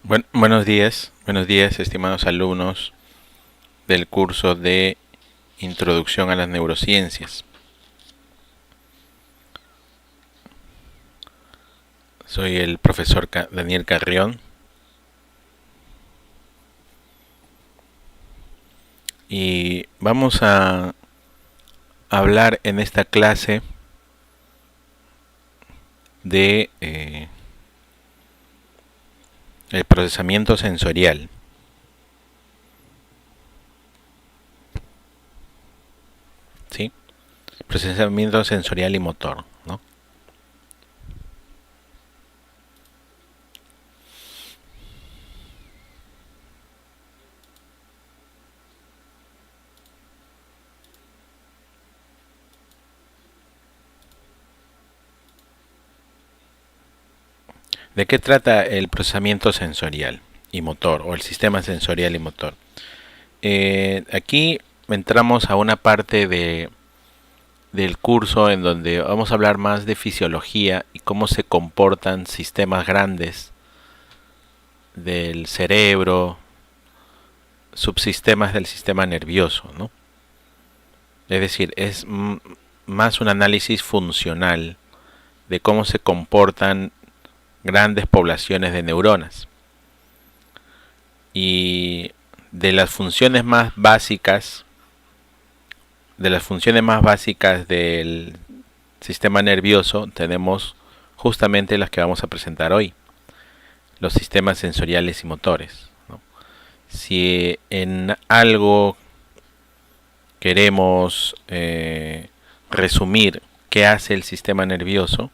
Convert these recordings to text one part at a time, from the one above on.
Buenos días, estimados alumnos del curso de Introducción a las Neurociencias. Soy el profesor Daniel Carrión y vamos a hablar en esta clase de el procesamiento sensorial. ¿Sí? Procesamiento sensorial y motor, ¿no? ¿De qué trata el procesamiento sensorial y motor o el sistema sensorial y motor? Aquí entramos a una parte del curso en donde vamos a hablar más de fisiología y cómo se comportan sistemas grandes del cerebro, subsistemas del sistema nervioso, ¿no? Es decir, es más un análisis funcional de cómo se comportan grandes poblaciones de neuronas. Y de las funciones más básicas, del sistema nervioso, tenemos justamente las que vamos a presentar hoy, los sistemas sensoriales y motores, ¿no? Si en algo queremos resumir qué hace el sistema nervioso,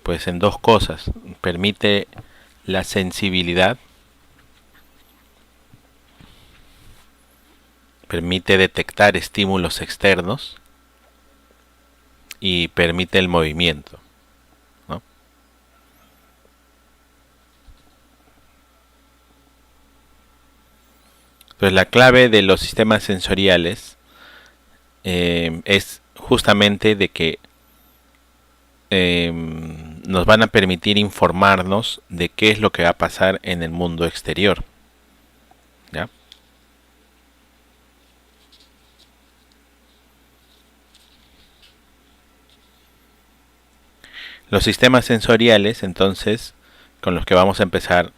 pues en dos cosas: permite la sensibilidad, permite detectar estímulos externos y permite el movimiento, ¿no? Entonces la clave de los sistemas sensoriales es justamente de que nos van a permitir informarnos de qué es lo que va a pasar en el mundo exterior, ¿ya? Los sistemas sensoriales, entonces, con los que vamos a empezar,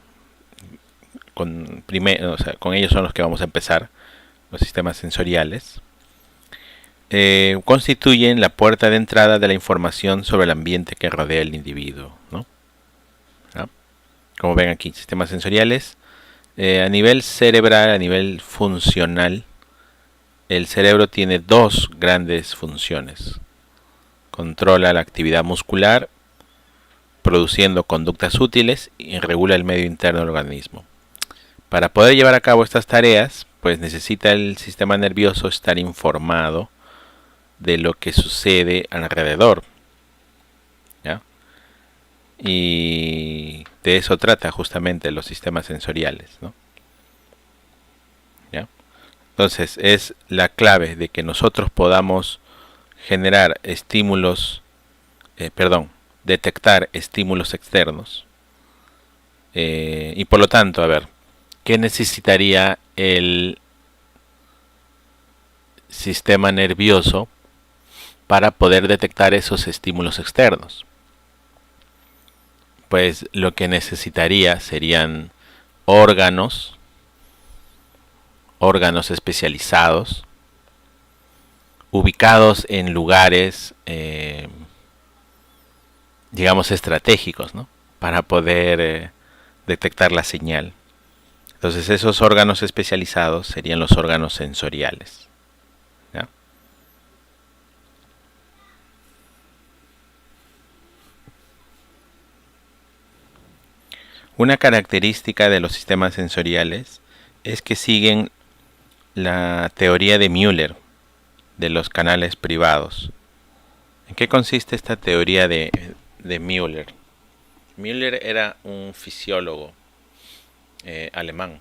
con ellos son los que vamos a empezar, los sistemas sensoriales, constituyen la puerta de entrada de la información sobre el ambiente que rodea al individuo, ¿no? ¿Ya? Como ven aquí, sistemas sensoriales, a nivel cerebral, a nivel funcional, el cerebro tiene dos grandes funciones. Controla la actividad muscular, produciendo conductas útiles, y regula el medio interno del organismo. Para poder llevar a cabo estas tareas, pues necesita el sistema nervioso estar informado de lo que sucede alrededor, ¿ya? Y de eso trata justamente los sistemas sensoriales, ¿no? ¿Ya? Entonces es la clave de que nosotros podamos generar detectar estímulos externos, y por lo tanto, a ver, ¿qué necesitaría el sistema nervioso para poder detectar esos estímulos externos? Pues lo que necesitaría serían órganos, órganos especializados, ubicados en lugares, digamos, estratégicos, ¿no? Para poder detectar la señal. Entonces esos órganos especializados serían los órganos sensoriales, ¿ya? Una característica de los sistemas sensoriales es que siguen la teoría de Müller de los canales privados. ¿En qué consiste esta teoría de Müller? Müller era un fisiólogo alemán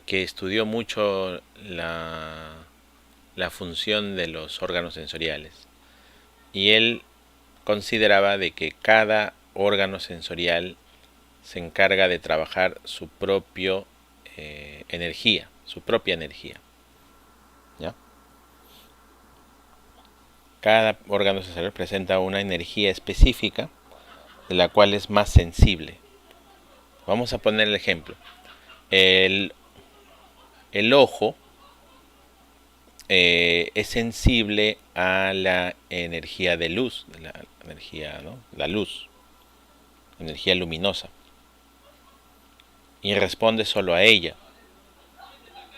que estudió mucho la función de los órganos sensoriales, y él consideraba de que cada órgano sensorial se encarga de trabajar su propia energía. ¿Ya? Cada órgano sensorial presenta una energía específica de la cual es más sensible. Vamos a poner el ejemplo. El ojo es sensible a la energía de luz, la energía, ¿no? La luz, energía luminosa, y responde solo a ella.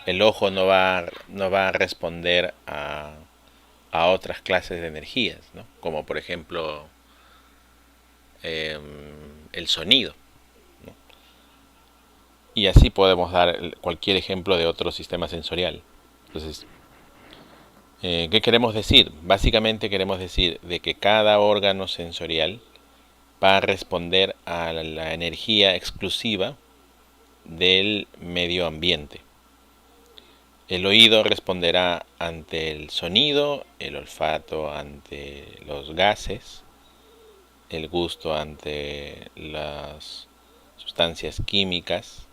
El ojo no va a responder a otras clases de energías, ¿no? Como por ejemplo el sonido, ¿no? Y así podemos dar cualquier ejemplo de otro sistema sensorial. Entonces, ¿qué queremos decir? Básicamente queremos decir de que cada órgano sensorial va a responder a la energía exclusiva del medio ambiente. El oído responderá ante el sonido, el olfato ante los gases, el gusto ante las sustancias químicas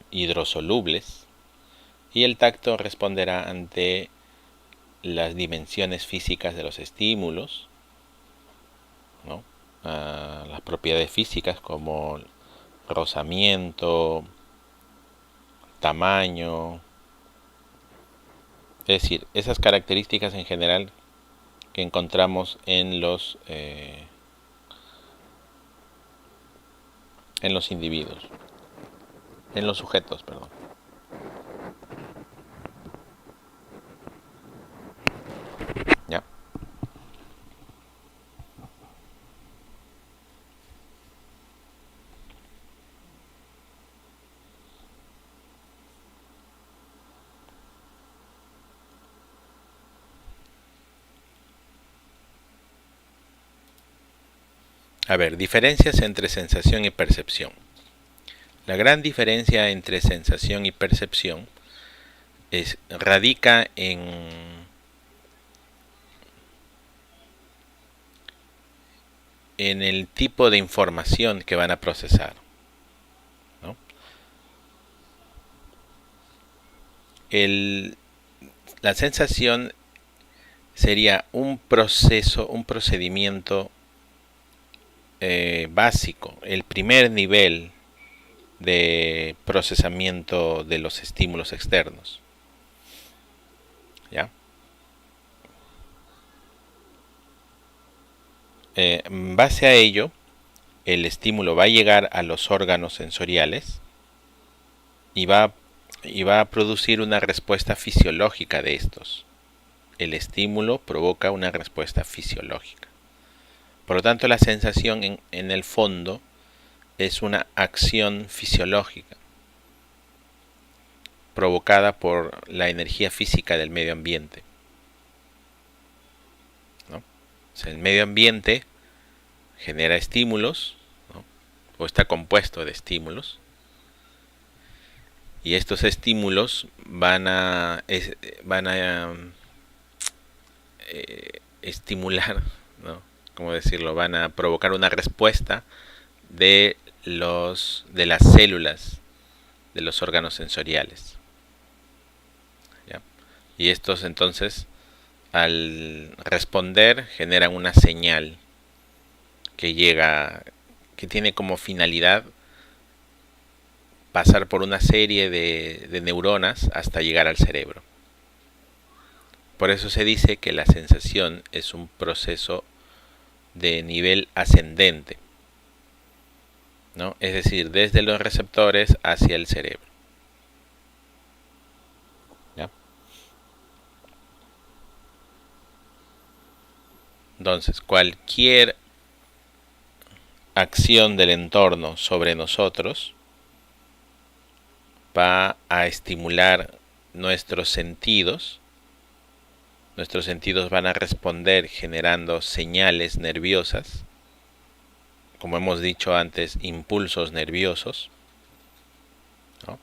hidrosolubles, y el tacto responderá ante las dimensiones físicas de los estímulos, ¿no? Las propiedades físicas como rozamiento, tamaño, es decir, esas características en general que encontramos en los individuos, en los sujetos, perdón. ¿Ya? A ver, diferencias entre sensación y percepción. La gran diferencia entre sensación y percepción radica en el tipo de información que van a procesar, ¿no? La sensación sería un procedimiento básico, el primer nivel de procesamiento de los estímulos externos. ¿Ya? En base a ello, el estímulo va a llegar a los órganos sensoriales y va a producir una respuesta fisiológica de estos. El estímulo provoca una respuesta fisiológica. Por lo tanto, la sensación en el fondo es una acción fisiológica provocada por la energía física del medio ambiente, ¿no? O sea, el medio ambiente genera estímulos, ¿no? O está compuesto de estímulos, y estos estímulos van a estimular, ¿no? ¿Cómo decirlo? Van a provocar una respuesta de las células de los órganos sensoriales. ¿Ya? Y estos entonces, al responder, generan una señal que tiene como finalidad pasar por una serie de neuronas hasta llegar al cerebro. Por eso se dice que la sensación es un proceso de nivel ascendente, ¿no? Es decir, desde los receptores hacia el cerebro. ¿Ya? Entonces, cualquier acción del entorno sobre nosotros va a estimular nuestros sentidos. Nuestros sentidos van a responder generando señales nerviosas, como hemos dicho antes, impulsos nerviosos, ¿no?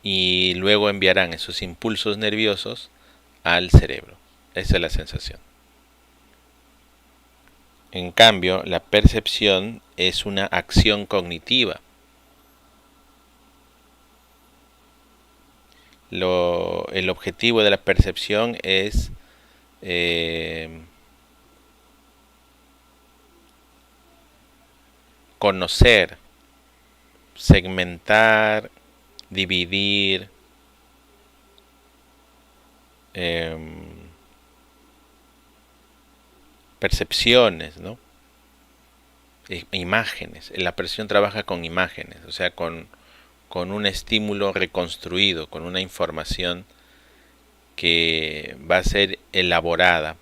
Y luego enviarán esos impulsos nerviosos al cerebro. Esa es la sensación. En cambio, la percepción es una acción cognitiva. El objetivo de la percepción es conocer, segmentar, dividir, percepciones, ¿no? Imágenes. La percepción trabaja con imágenes, o sea, con un estímulo reconstruido, con una información que va a ser elaborada.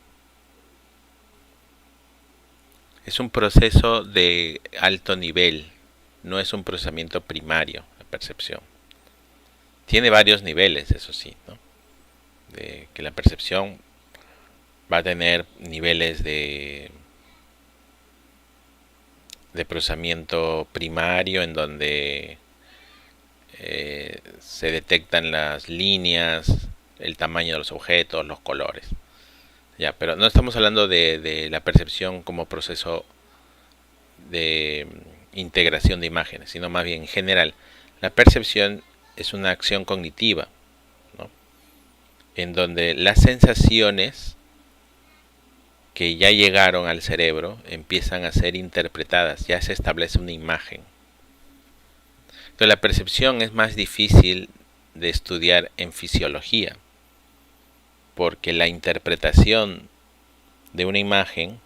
Es un proceso de alto nivel, no es un procesamiento primario, la percepción. Tiene varios niveles, eso sí, ¿no? De que la percepción va a tener niveles de procesamiento primario en donde se detectan las líneas, el tamaño de los objetos, los colores. Ya, pero no estamos hablando de la percepción como proceso de integración de imágenes, sino más bien en general. La percepción es una acción cognitiva, ¿no? En donde las sensaciones que ya llegaron al cerebro empiezan a ser interpretadas, ya se establece una imagen. Entonces la percepción es más difícil de estudiar en fisiología, porque la interpretación de una imagen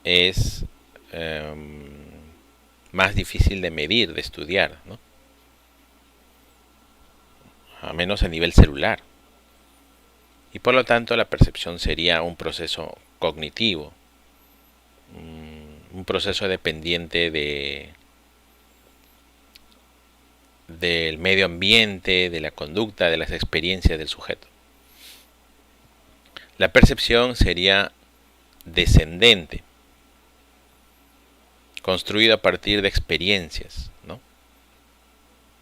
es más difícil de medir, de estudiar, ¿no? A menos a nivel celular. Y por lo tanto la percepción sería un proceso cognitivo, un proceso dependiente del medio ambiente, de la conducta, de las experiencias del sujeto. La percepción sería descendente, construido a partir de experiencias, ¿no?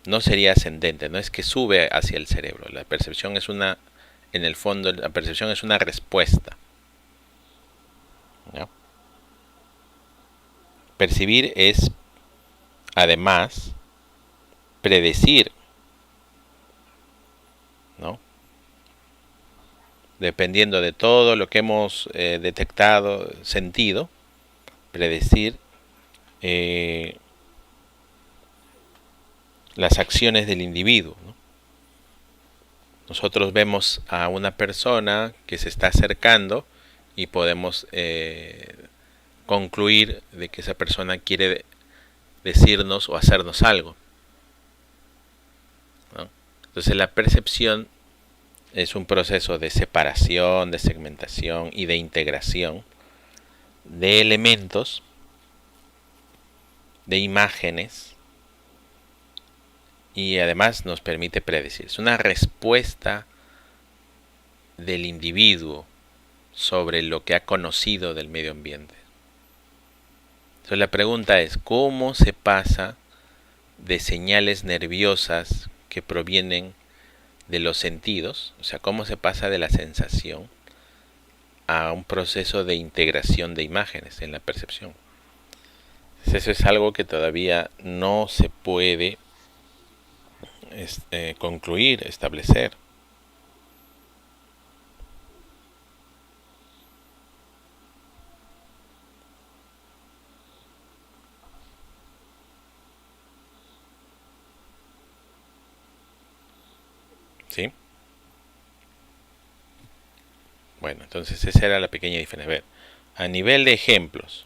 No sería ascendente, no es que sube hacia el cerebro. La percepción es una, en el fondo, la percepción es una respuesta, ¿no? Percibir es, además, predecir, ¿no? Dependiendo de todo lo que hemos detectado, sentido, predecir las acciones del individuo, ¿no? Nosotros vemos a una persona que se está acercando y podemos concluir de que esa persona quiere decirnos o hacernos algo, ¿no? Entonces la percepción es un proceso de separación, de segmentación y de integración de elementos, de imágenes, y además nos permite predecir. Es una respuesta del individuo sobre lo que ha conocido del medio ambiente. Entonces la pregunta es, ¿cómo se pasa de señales nerviosas que provienen de los sentidos, o sea, cómo se pasa de la sensación a un proceso de integración de imágenes en la percepción? Entonces eso es algo que todavía no se puede concluir, establecer. ¿Sí? Bueno, entonces esa era la pequeña diferencia. A ver, a nivel de ejemplos,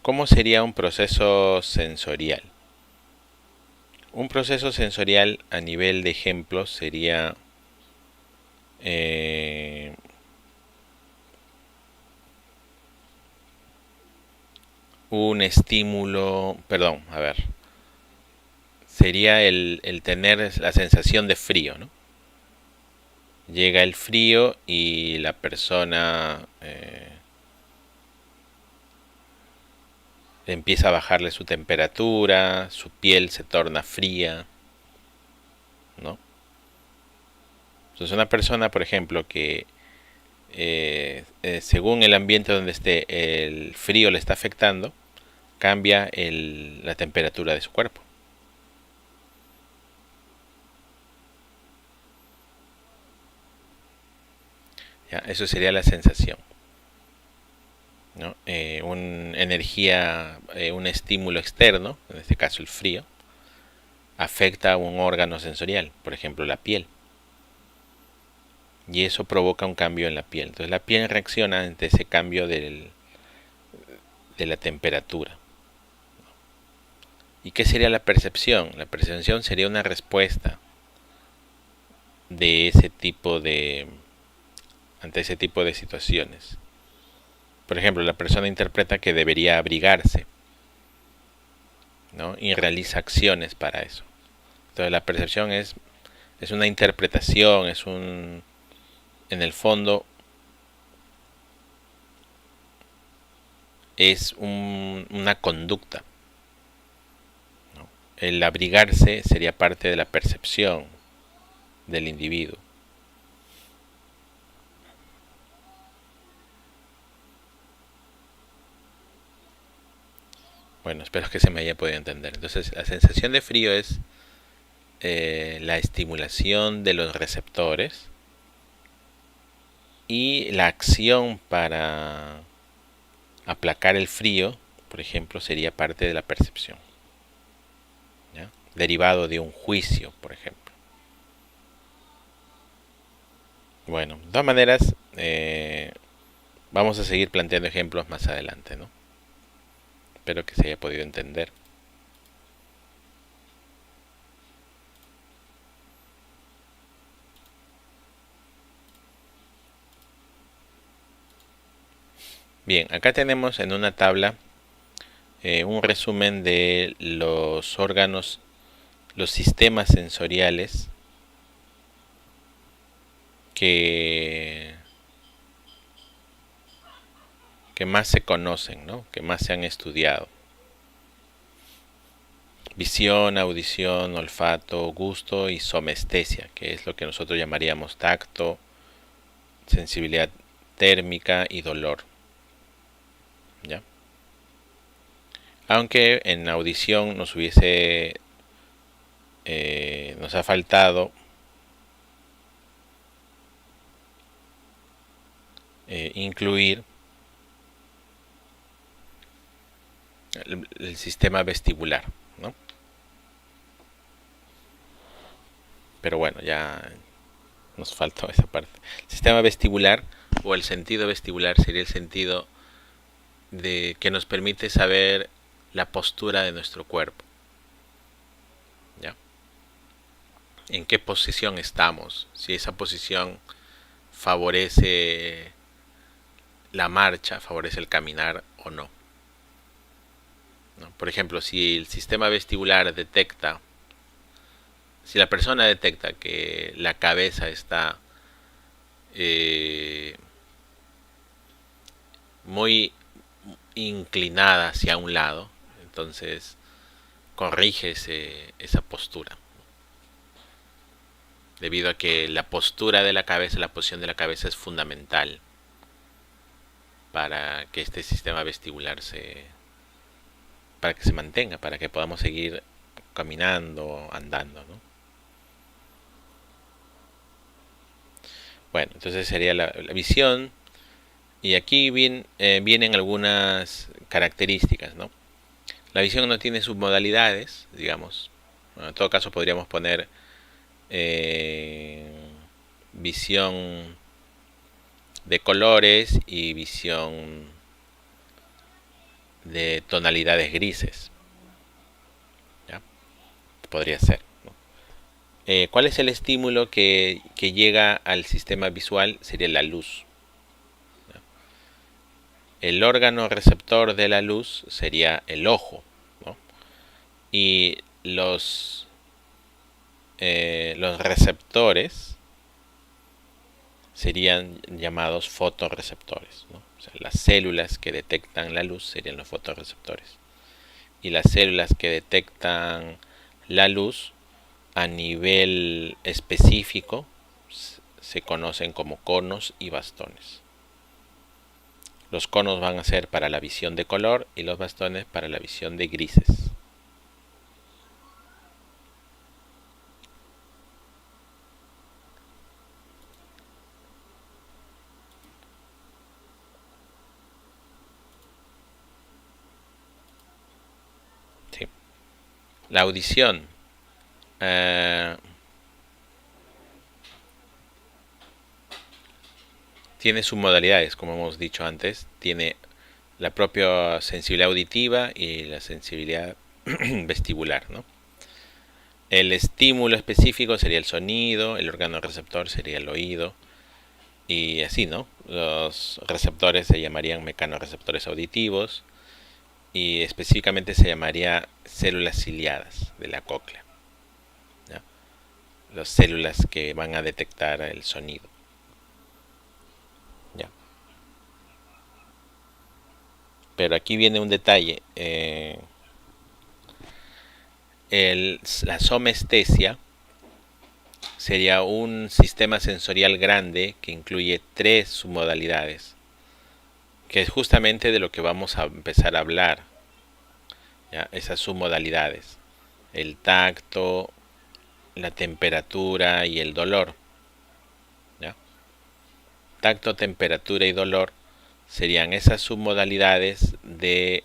¿cómo sería un proceso sensorial? Un proceso sensorial a nivel de ejemplos sería un estímulo, perdón, a ver, sería el tener la sensación de frío, ¿no? Llega el frío y la persona empieza a bajarle su temperatura, su piel se torna fría, ¿no? Entonces una persona, por ejemplo, que según el ambiente donde esté, el frío le está afectando, cambia la temperatura de su cuerpo. ¿Ya? Eso sería la sensación, ¿no? Un estímulo externo, en este caso el frío, afecta a un órgano sensorial, por ejemplo la piel. Y eso provoca un cambio en la piel. Entonces la piel reacciona ante ese cambio de la temperatura. ¿Y qué sería la percepción? La percepción sería una respuesta de ante ese tipo de situaciones. Por ejemplo, la persona interpreta que debería abrigarse, ¿no? Y realiza acciones para eso. Entonces la percepción es una interpretación, en el fondo es una conducta, ¿no? El abrigarse sería parte de la percepción del individuo. Bueno, espero que se me haya podido entender. Entonces, la sensación de frío es la estimulación de los receptores, y la acción para aplacar el frío, por ejemplo, sería parte de la percepción, ¿ya? Derivado de un juicio, por ejemplo. Bueno, de todas maneras, vamos a seguir planteando ejemplos más adelante, ¿no? Espero que se haya podido entender. Bien, acá tenemos en una tabla un resumen de los órganos, los sistemas sensoriales que más se conocen, ¿no? Que más se han estudiado. Visión, audición, olfato, gusto y somestesia, que es lo que nosotros llamaríamos tacto, sensibilidad térmica y dolor, ¿ya? Aunque en audición nos ha faltado incluir el sistema vestibular, ¿no? Pero bueno, ya nos faltó esa parte. El sistema vestibular, o el sentido vestibular, sería el sentido que nos permite saber la postura de nuestro cuerpo, ¿ya? En qué posición estamos, si esa posición favorece la marcha, favorece el caminar o no, ¿no? Por ejemplo, si el sistema vestibular detecta, si la persona detecta que la cabeza está muy inclinada hacia un lado, entonces corrige esa postura, debido a que la postura de la cabeza, la posición de la cabeza es fundamental para que este sistema vestibular para que se mantenga, para que podamos seguir caminando, andando, ¿no? Bueno, entonces sería la visión, y aquí vienen algunas características, ¿no? La visión no tiene submodalidades, digamos. Bueno, en todo caso podríamos poner visión de colores y visión de tonalidades grises, ¿ya? Podría ser, ¿no? ¿Cuál es el estímulo que llega al sistema visual? Sería la luz, ¿ya? El órgano receptor de la luz sería el ojo, ¿no? Y los receptores serían llamados fotorreceptores, ¿no? O sea, las células que detectan la luz serían los fotorreceptores. Y las células que detectan la luz a nivel específico se conocen como conos y bastones. Los conos van a ser para la visión de color y los bastones para la visión de grises. Sí. La audición. Tiene sus modalidades, como hemos dicho antes. Tiene la propia sensibilidad auditiva y la sensibilidad vestibular, ¿no? El estímulo específico sería el sonido, el órgano receptor sería el oído, y así, ¿no? Los receptores se llamarían mecanorreceptores auditivos, y específicamente se llamaría células ciliadas de la cóclea, ¿ya? Las células que van a detectar el sonido, ¿ya? Pero aquí viene un detalle. La somestesia sería un sistema sensorial grande que incluye 3 submodalidades, que es justamente de lo que vamos a empezar a hablar, ¿ya? Esas submodalidades: el tacto, la temperatura y el dolor, ¿ya? Tacto, temperatura y dolor serían esas submodalidades de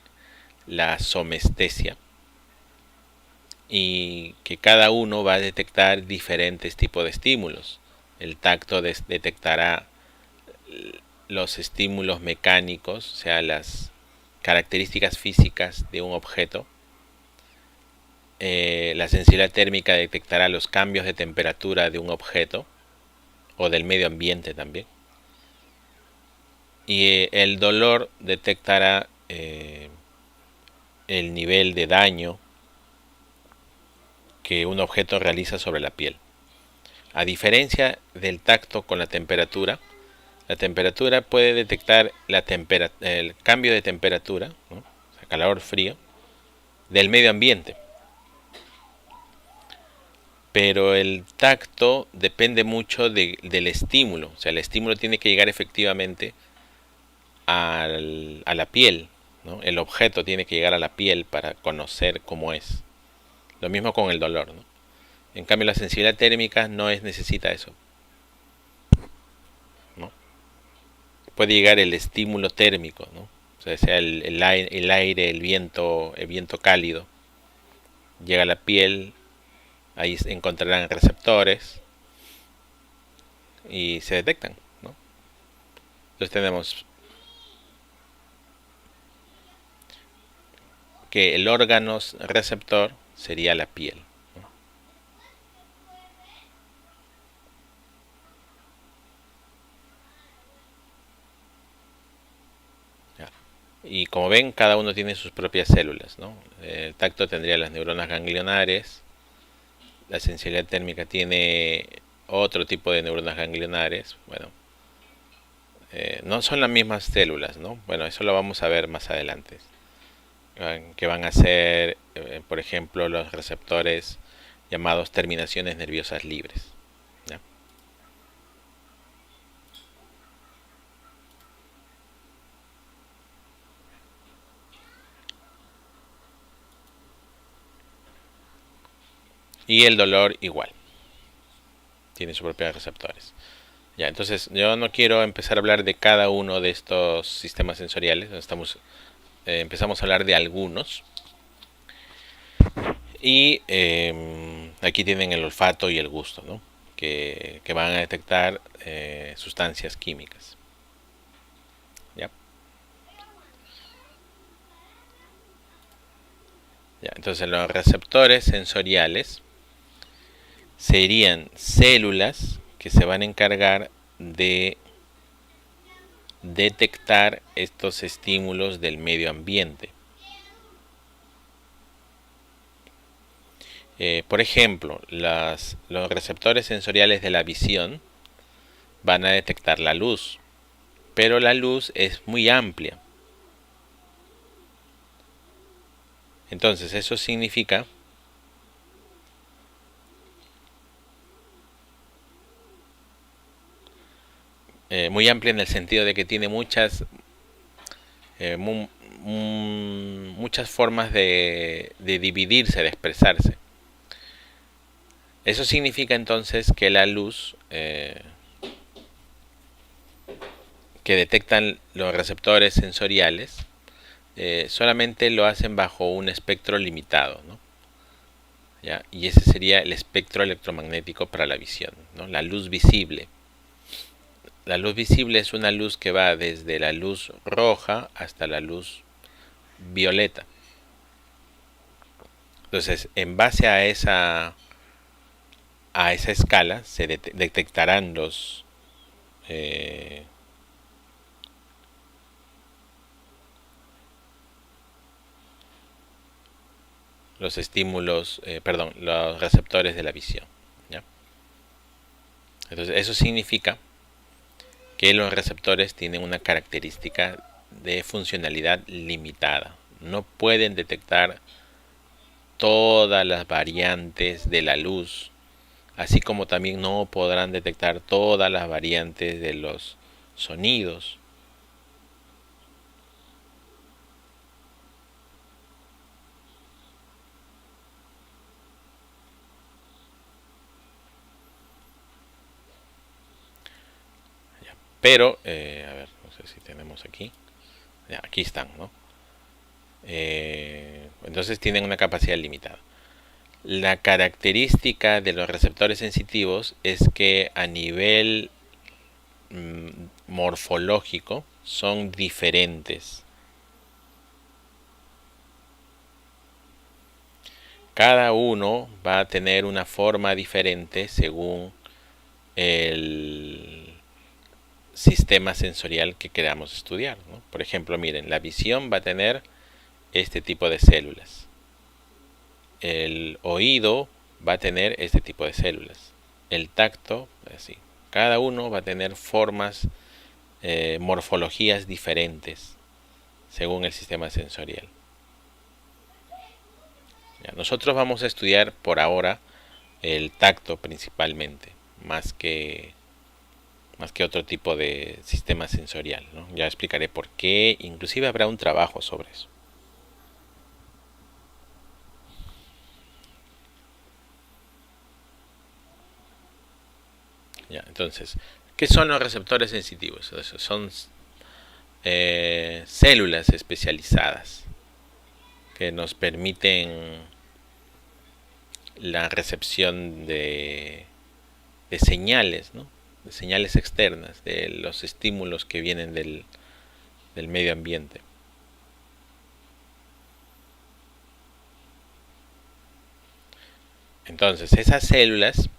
la somestesia, y que cada uno va a detectar diferentes tipos de estímulos. El tacto detectará los estímulos mecánicos, o sea, las características físicas de un objeto. La sensibilidad térmica detectará los cambios de temperatura de un objeto o del medio ambiente también. Y el dolor detectará el nivel de daño que un objeto realiza sobre la piel. A diferencia del tacto con la temperatura puede detectar el cambio de temperatura, ¿no? O sea, calor, frío, del medio ambiente. Pero el tacto depende mucho del estímulo. O sea, el estímulo tiene que llegar efectivamente a la piel, ¿no? El objeto tiene que llegar a la piel para conocer cómo es. Lo mismo con el dolor, ¿no? En cambio, la sensibilidad térmica necesita eso, ¿no? Puede llegar el estímulo térmico, ¿no? O sea el aire, el viento cálido, llega a la piel, ahí encontrarán receptores y se detectan, ¿no? Entonces tenemos que el órgano receptor sería la piel, ¿no? Y como ven, cada uno tiene sus propias células, ¿no? El tacto tendría las neuronas ganglionares, la sensibilidad térmica tiene otro tipo de neuronas ganglionares. Bueno, no son las mismas células, ¿no? Bueno, eso lo vamos a ver más adelante, que van a ser, por ejemplo, los receptores llamados terminaciones nerviosas libres, ¿ya? Y el dolor igual, tiene sus propios receptores. Ya, entonces yo no quiero empezar a hablar de cada uno de estos sistemas sensoriales. Empezamos a hablar de algunos. Y aquí tienen el olfato y el gusto, ¿no? Que van a detectar sustancias químicas. ¿Ya? Ya, entonces los receptores sensoriales serían células que se van a encargar de detectar estos estímulos del medio ambiente. Por ejemplo, los receptores sensoriales de la visión van a detectar la luz, pero la luz es muy amplia. Entonces eso significa muy amplia en el sentido de que tiene muchas muchas formas de dividirse, de expresarse. Eso significa entonces que la luz que detectan los receptores sensoriales solamente lo hacen bajo un espectro limitado, ¿no? ¿Ya? Y ese sería el espectro electromagnético para la visión, ¿no? La luz visible. La luz visible es una luz que va desde la luz roja hasta la luz violeta. Entonces, en base a esa escala se detectarán los estímulos, perdón, los receptores de la visión, ¿ya? Entonces, eso significa que los receptores tienen una característica de funcionalidad limitada. No pueden detectar todas las variantes de la luz, así como también no podrán detectar todas las variantes de los sonidos. Pero, a ver, no sé si tenemos aquí. Ya, aquí están, ¿no? Entonces tienen una capacidad limitada. La característica de los receptores sensitivos es que a nivel morfológico son diferentes. Cada uno va a tener una forma diferente según el sistema sensorial que queramos estudiar, ¿no? Por ejemplo, miren, la visión va a tener este tipo de células. El oído va a tener este tipo de células. El tacto, así. Cada uno va a tener formas, morfologías diferentes según el sistema sensorial. Ya, nosotros vamos a estudiar por ahora el tacto principalmente, más que otro tipo de sistema sensorial, ¿no? Ya explicaré por qué, inclusive habrá un trabajo sobre eso. Ya, entonces, ¿qué son los receptores sensitivos? Son células especializadas que nos permiten la recepción de señales, ¿no? De señales externas, de los estímulos que vienen del medio ambiente. Entonces, esas células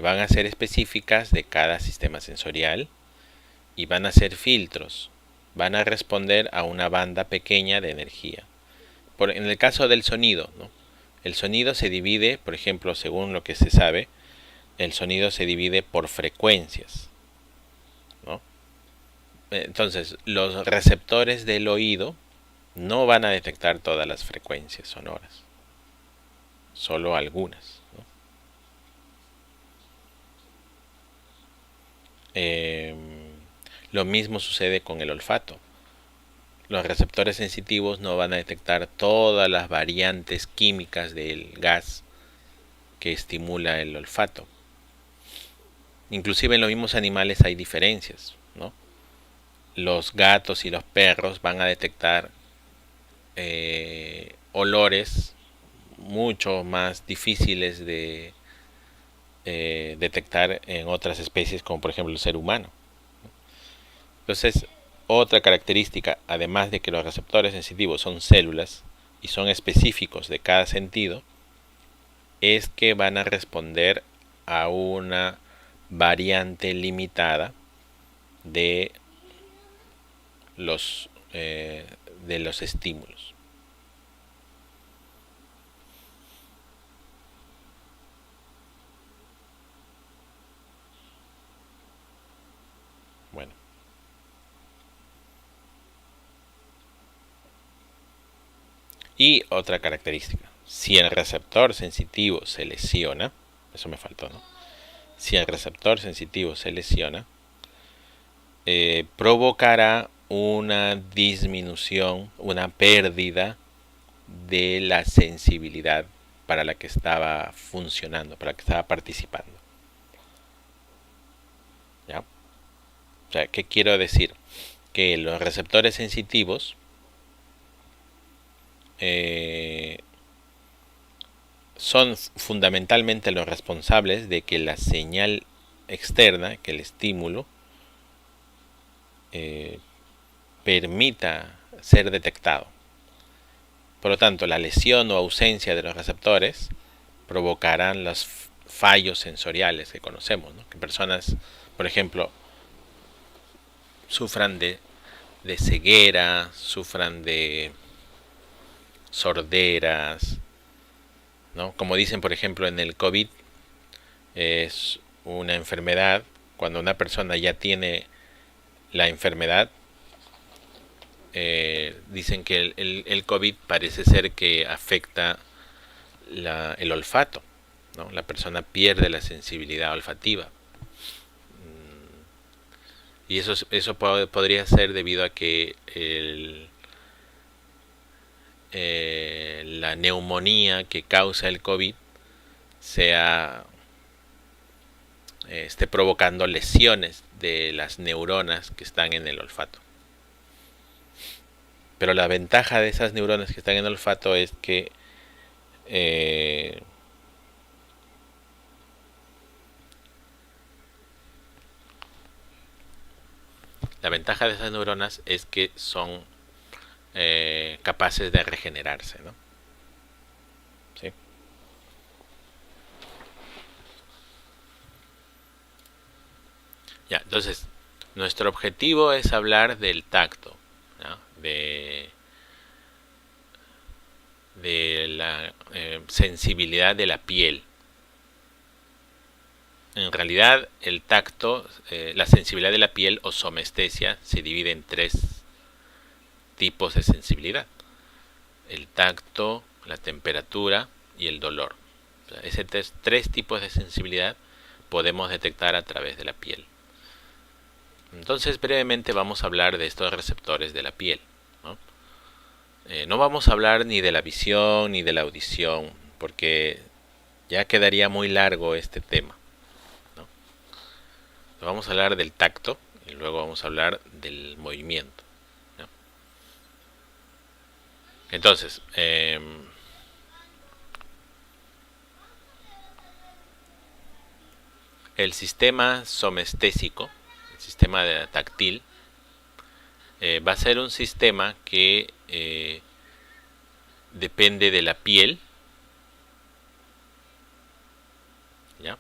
van a ser específicas de cada sistema sensorial y van a ser filtros, van a responder a una banda pequeña de energía. En el caso del sonido, ¿no? El sonido se divide, por ejemplo, según lo que se sabe, el sonido se divide por frecuencias, ¿no? Entonces, los receptores del oído no van a detectar todas las frecuencias sonoras, solo algunas, ¿no? Lo mismo sucede con el olfato. Los receptores sensitivos no van a detectar todas las variantes químicas del gas que estimula el olfato. Inclusive en los mismos animales hay diferencias, ¿no? Los gatos y los perros van a detectar olores mucho más difíciles de detectar en otras especies, como por ejemplo el ser humano. Entonces, otra característica, además de que los receptores sensitivos son células y son específicos de cada sentido, es que van a responder a una variante limitada de los estímulos. Bueno, y otra característica, si el receptor sensitivo se lesiona, eso me faltó, ¿no? Si el receptor sensitivo se lesiona, provocará una disminución, una pérdida de la sensibilidad para la que estaba funcionando, para la que estaba participando. ¿Ya? O sea, ¿qué quiero decir? Que los receptores sensitivos son fundamentalmente los responsables de que la señal externa, que el estímulo, permita ser detectado. Por lo tanto, la lesión o ausencia de los receptores provocarán los fallos sensoriales que conocemos, ¿no? Que personas, por ejemplo, sufran de ceguera, sufran de sorderas, ¿no? Como dicen, por ejemplo, en el COVID, es una enfermedad, cuando una persona ya tiene la enfermedad, dicen que el COVID parece ser que afecta el olfato, ¿no? La persona pierde la sensibilidad olfativa. Y eso podría ser debido a que la neumonía que causa el COVID esté provocando lesiones de las neuronas que están en el olfato. Pero la ventaja de esas neuronas que están en el olfato es que son capaces de regenerarse, ¿no? ¿Sí? Ya, entonces, nuestro objetivo es hablar del tacto, ¿no? de la sensibilidad de la piel. En realidad, el tacto, la sensibilidad de la piel o somestesia se divide en 3 tipos de sensibilidad: el tacto, la temperatura y el dolor. O sea, esos 3 tipos de sensibilidad podemos detectar a través de la piel. Entonces, brevemente vamos a hablar de estos receptores de la piel, ¿no? No vamos a hablar ni de la visión ni de la audición, porque ya quedaría muy largo este tema, ¿no? Vamos a hablar del tacto y luego vamos a hablar del movimiento, ¿no? Entonces, el sistema somestésico, el sistema táctil, va a ser un sistema que depende de la piel. ¿Ya?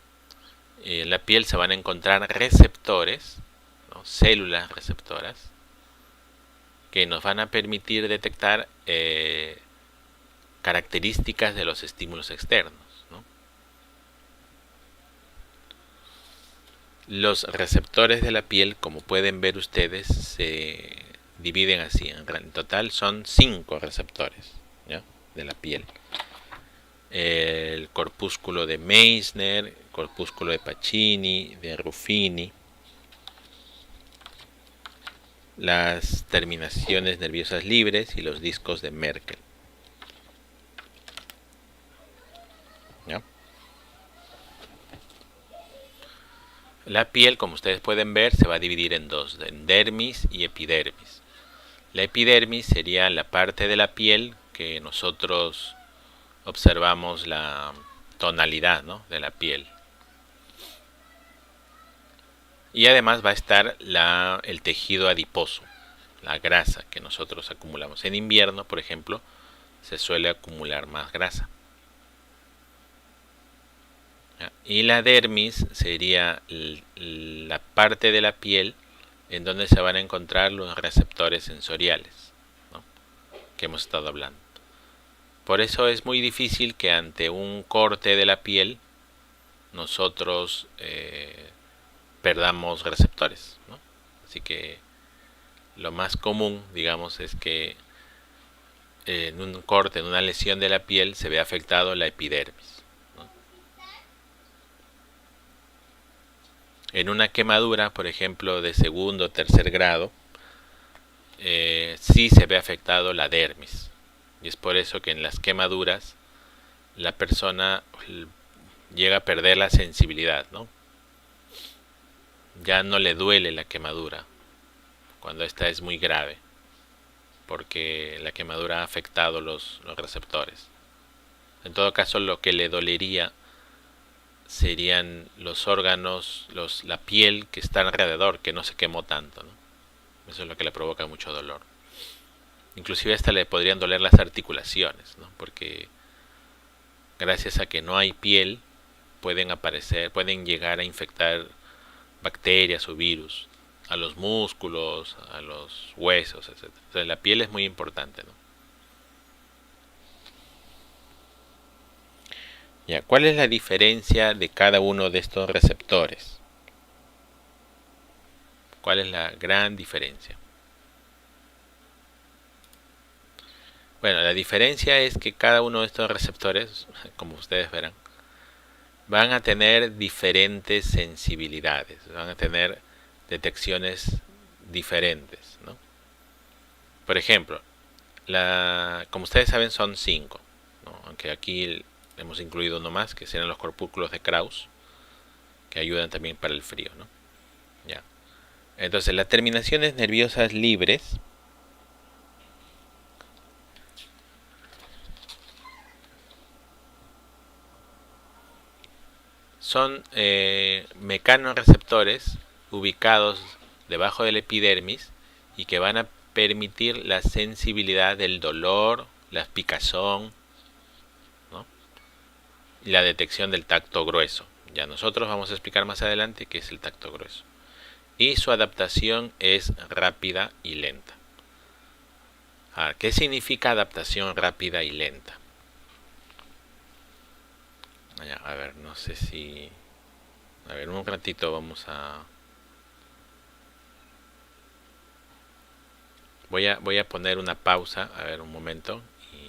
En la piel se van a encontrar receptores, ¿no? Células receptoras, que nos van a permitir detectar características de los estímulos externos, ¿no? Los receptores de la piel, como pueden ver ustedes, se dividen así. En total son 5 receptores, ¿ya? De la piel. El corpúsculo de Meissner, el corpúsculo de Pacini, de Ruffini, las terminaciones nerviosas libres y los discos de Merkel. ¿Ya? La piel, como ustedes pueden ver, se va a dividir en 2, en dermis y epidermis. La epidermis sería la parte de la piel que nosotros observamos la tonalidad, ¿no? De la piel. Y además va a estar el tejido adiposo, la grasa que nosotros acumulamos. En invierno, por ejemplo, se suele acumular más grasa. Y la dermis sería la parte de la piel en donde se van a encontrar los receptores sensoriales, ¿no? Que hemos estado hablando. Por eso es muy difícil que ante un corte de la piel nosotros perdamos receptores, ¿no? Así que lo más común, digamos, es que en un corte, en una lesión de la piel, se ve afectado la epidermis, ¿no? En una quemadura, por ejemplo, de segundo o tercer grado, sí se ve afectado la dermis. Y es por eso que en las quemaduras la persona llega a perder la sensibilidad, ¿no? Ya no le duele la quemadura cuando esta es muy grave, porque la quemadura ha afectado los receptores. En todo caso, lo que le dolería serían los órganos, la piel que está alrededor, que no se quemó tanto, ¿no? Eso es lo que le provoca mucho dolor. Inclusive hasta le podrían doler las articulaciones, ¿no? Porque gracias a que no hay piel, pueden llegar a infectar bacterias o virus a los músculos, a los huesos, etc. Entonces la piel es muy importante, ¿no? Ya, ¿cuál es la diferencia de cada uno de estos receptores? ¿Cuál es la gran diferencia? Bueno, la diferencia es que cada uno de estos receptores, como ustedes verán, van a tener diferentes sensibilidades, van a tener detecciones diferentes, ¿no? Por ejemplo, como ustedes saben son 5, ¿no? Aunque aquí hemos incluido uno más, que serán los corpúsculos de Krauss, que ayudan también para el frío, ¿no? Ya. Entonces, las terminaciones nerviosas libres son mecanorreceptores ubicados debajo del epidermis y que van a permitir la sensibilidad del dolor, la picazón, ¿no? Y la detección del tacto grueso. Ya nosotros vamos a explicar más adelante qué es el tacto grueso. Y su adaptación es rápida y lenta. ¿Qué significa adaptación rápida y lenta? A ver, no sé si... A ver, un ratito vamos a... Voy a poner una pausa, a ver un momento,